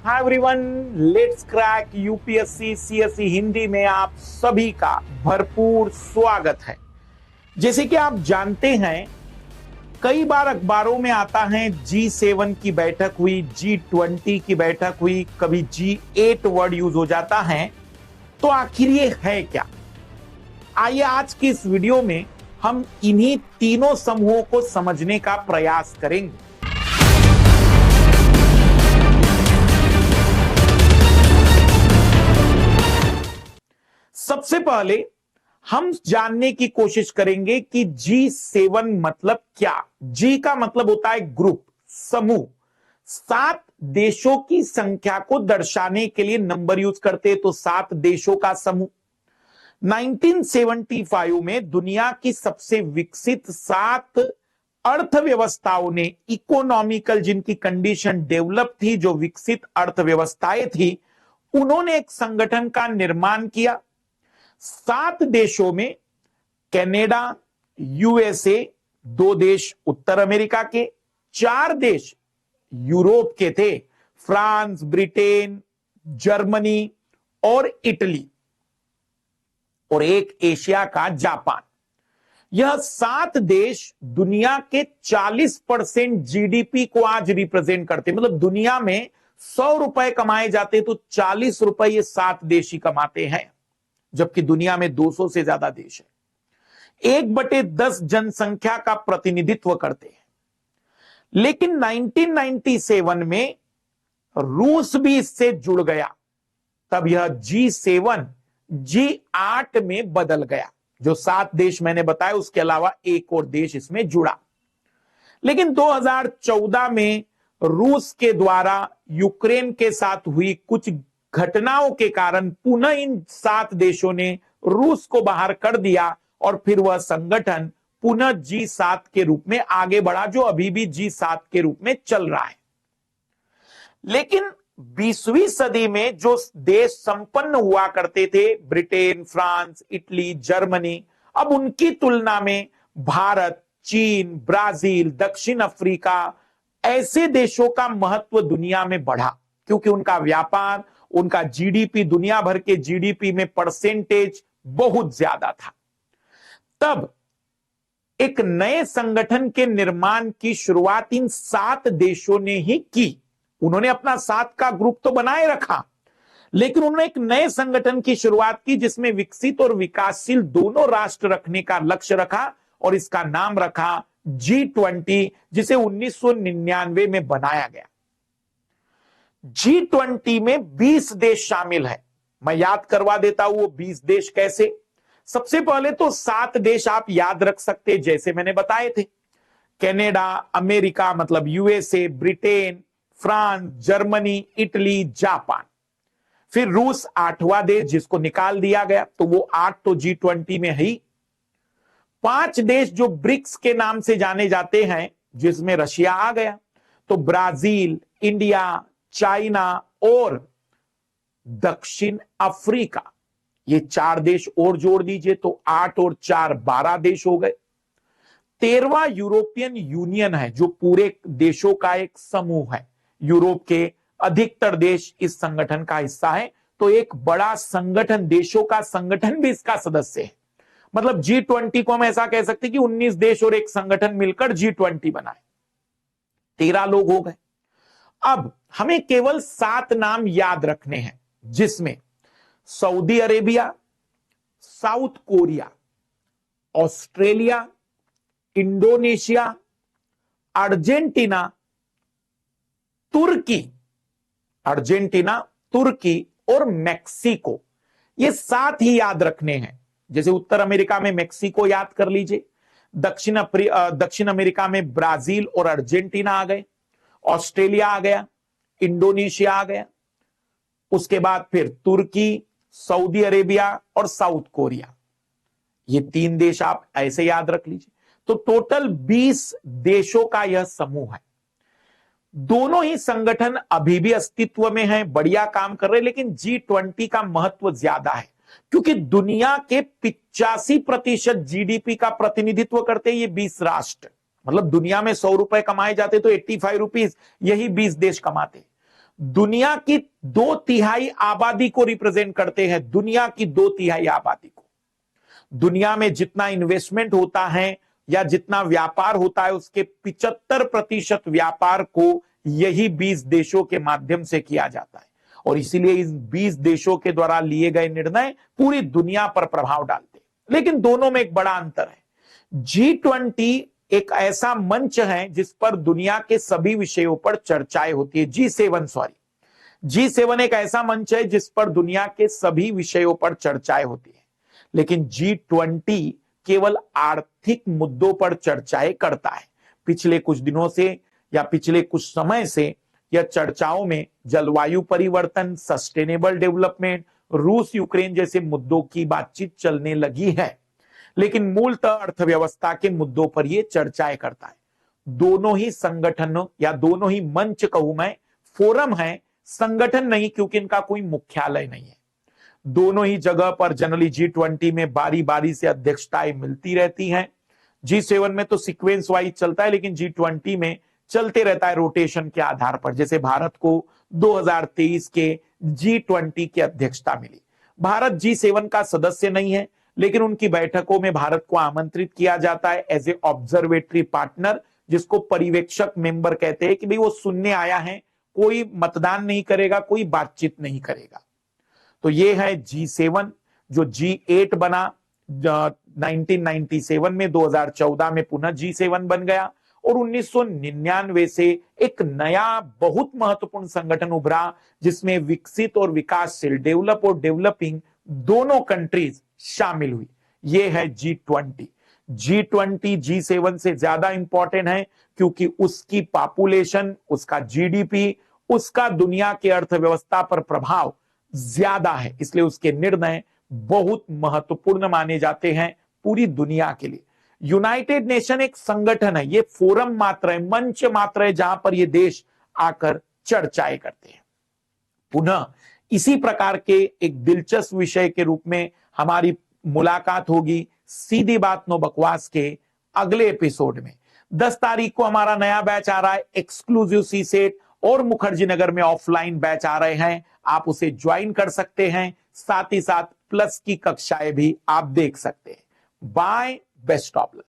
Hi everyone, let's crack UPSC CSE Hindi में आप सभी का भरपूर स्वागत है। जैसे कि आप जानते हैं, कई बार अखबारों में आता है G7 की बैठक हुई, G20 की बैठक हुई, कभी G8 वर्ड यूज हो जाता है। तो आखिर ये है क्या? आइए आज की इस वीडियो में हम इन्हीं तीनों समूहों को समझने का प्रयास करेंगे। सबसे पहले हम जानने की कोशिश करेंगे कि G7 मतलब क्या। G का मतलब होता है ग्रुप, समूह। 7 देशों की संख्या को दर्शाने के लिए नंबर यूज करते हैं, तो 7 देशों का समूह। 1975 में दुनिया की सबसे विकसित 7 अर्थव्यवस्थाओं ने, इकोनॉमिकल जिनकी कंडीशन डेवलप थी, जो विकसित अर्थव्यवस्थाएं थी, उन्होंने एक संगठन का निर्माण किया। 7 देशों में कनाडा, यूएसए, 2 देश उत्तर अमेरिका के, 4 देश यूरोप के थे, फ्रांस, ब्रिटेन, जर्मनी और इटली, और एक एशिया का जापान। यह 7 देश दुनिया के 40% जीडीपी को आज रिप्रेजेंट करते। मतलब दुनिया में 100 रुपए कमाए जाते तो 40 रुपए ये 7 देश ही कमाते हैं, जबकि दुनिया में 200 से ज्यादा देश है। 1/10 जनसंख्या का प्रतिनिधित्व करते हैं। लेकिन 1997 में रूस भी इससे जुड़ गया, तब यह G7 G8 में बदल गया। जो 7 देश मैंने बताया, उसके अलावा एक और देश इसमें जुड़ा। लेकिन 2014 में रूस के द्वारा यूक्रेन के साथ हुई कुछ घटनाओं के कारण पुनः इन 7 देशों ने रूस को बाहर कर दिया, और फिर वह संगठन पुनः G7 के रूप में आगे बढ़ा, जो अभी भी G7 के रूप में चल रहा है। लेकिन 20वीं सदी में जो देश संपन्न हुआ करते थे, ब्रिटेन, फ्रांस, इटली, जर्मनी, अब उनकी तुलना में भारत, चीन, ब्राजील, दक्षिण अफ्रीका, ऐसे देशों का महत्व दुनिया में बढ़ा, क्योंकि उनका व्यापार, उनका जीडीपी दुनिया भर के जीडीपी में परसेंटेज बहुत ज्यादा था। तब एक नए संगठन के निर्माण की शुरुआत इन 7 देशों ने ही की। उन्होंने अपना 7 का ग्रुप तो बनाए रखा, लेकिन उन्होंने एक नए संगठन की शुरुआत की, जिसमें विकसित और विकासशील दोनों राष्ट्र रखने का लक्ष्य रखा, और इसका नाम रखा G20, जिसे 1999 में बनाया गया। G20 में 20 देश शामिल है। मैं याद करवा देता हूं वो 20 देश कैसे। सबसे पहले तो 7 देश आप याद रख सकते, जैसे मैंने बताए थे, कनाडा, अमेरिका मतलब USA, Britain, France, Germany, Italy, Japan. फिर रूस 8वां देश, जिसको निकाल दिया गया, तो वो 8 तो G20 में है। 5 देश जो ब्रिक्स के नाम से जाने जाते हैं, जिसमें रशिया आ गया, तो ब्राजील, इंडिया, चाइना और दक्षिण अफ्रीका, ये 4 देश और जोड़ दीजिए तो 8 और 4 12 देश हो गए। 13वां यूरोपियन यूनियन है, जो पूरे देशों का एक समूह है। यूरोप के अधिकतर देश इस संगठन का हिस्सा है, तो एक बड़ा संगठन, देशों का संगठन भी इसका सदस्य है। मतलब G20 को हम ऐसा कह सकते हैं कि 19 देश और एक संगठन मिलकर G20 बनाए। 13 लोग हो गए। अब हमें केवल 7 नाम याद रखने हैं, जिसमें Saudi Arabia, South Korea, Australia, Indonesia, Argentina, तुर्की और मेक्सिको, ये 7 ही याद रखने हैं। जैसे उत्तर अमेरिका में मेक्सिको याद कर लीजिए, दक्षिण अमेरिका में ब्राजील और अर्जेंटीना आ गए, ऑस्ट्रेलिया आ गया, इंडोनेशिया आ गया, उसके बाद फिर तुर्की, सऊदी अरेबिया और साउथ कोरिया, ये 3 देश आप ऐसे याद रख लीजिए। तो टोटल 20 देशों का यह समूह है। दोनों ही संगठन अभी भी अस्तित्व में हैं, बढ़िया काम कर रहे हैं, लेकिन G20 का महत्व ज्यादा है, क्योंकि दुनिया के 85% जीडीपी का प्रतिनिधित्व करते हैं ये 20 राष्ट्र। मतलब दुनिया में 100 रुपए कमाए जाते तो 85 रुपीज यही 20 देश कमाते। दुनिया की 2/3 आबादी को रिप्रेजेंट करते हैं, दुनिया की 2/3 आबादी को। दुनिया में जितना इन्वेस्टमेंट होता है या जितना व्यापार होता है, उसके 75% व्यापार को यही 20 देशों के माध्यम से किया जाता है, और इसीलिए इस 20 देशों के द्वारा लिए गए निर्णय पूरी दुनिया पर प्रभाव डालते हैं। लेकिन दोनों में एक बड़ा अंतर है। G20 एक ऐसा मंच है जिस पर दुनिया के सभी विषयों पर चर्चाएं होती है। G7 एक ऐसा मंच है जिस पर दुनिया के सभी विषयों पर चर्चाएं होती है, लेकिन G20 केवल आर्थिक मुद्दों पर चर्चाएं करता है। पिछले कुछ दिनों से या पिछले कुछ समय से यह चर्चाओं में जलवायु परिवर्तन, सस्टेनेबल डेवलपमेंट, रूस यूक्रेन जैसे मुद्दों की बातचीत चलने लगी है, लेकिन मूलतः अर्थव्यवस्था के मुद्दों पर यह चर्चाएं करता है। दोनों ही संगठनों या दोनों ही मंच कहूं मैं, फोरम है, संगठन नहीं, क्योंकि इनका कोई मुख्यालय नहीं है। दोनों ही जगह पर जनरली G20 में बारी बारी से अध्यक्षताएं मिलती रहती हैं। G7 में तो सीक्वेंस वाइज चलता है, लेकिन G20 में चलते रहता है रोटेशन के आधार पर। जैसे भारत को 2023 के G20 की अध्यक्षता मिली। भारत G7 का सदस्य नहीं है, लेकिन उनकी बैठकों में भारत को आमंत्रित किया जाता है एज ए ऑब्जर्वेटरी पार्टनर, जिसको पर्यवेक्षक मेंबर कहते हैं, कि भाई वो सुनने आया है, कोई मतदान नहीं करेगा, कोई बातचीत नहीं करेगा। तो ये है G7, जो G8 बना 1997 में, 2014 में पुनः G7 बन गया, और 1999 से एक नया बहुत महत्वपूर्ण संगठन उभरा, जिसमें विकसित और विकासशील, डेवलप और डेवलपिंग दोनों कंट्रीज शामिल हुई। ये है G20। G20 G7 से ज्यादा इंपॉर्टेंट है, क्योंकि उसकी पॉपुलेशन, उसका GDP, उसका दुनिया के अर्थव्यवस्था पर प्रभाव ज्यादा है, इसलिए उसके निर्णय बहुत महत्वपूर्ण माने जाते हैं पूरी दुनिया के लिए। यूनाइटेड नेशन एक संगठन है, ये फोरम मात्र है, मंच मात्र है, जहां पर ये देश आकर चर्चाएं करते हैं। पुनः इसी प्रकार के एक दिलचस्प विषय के रूप में हमारी मुलाकात होगी सीधी बात नो बकवास के अगले एपिसोड में। 10 तारीख को हमारा नया बैच आ रहा है, एक्सक्लूसिव सीसेट और मुखर्जी नगर में ऑफलाइन बैच आ रहे हैं, आप उसे ज्वाइन कर सकते हैं। साथ ही साथ प्लस की कक्षाएं भी आप देख सकते हैं। Bye, best of luck.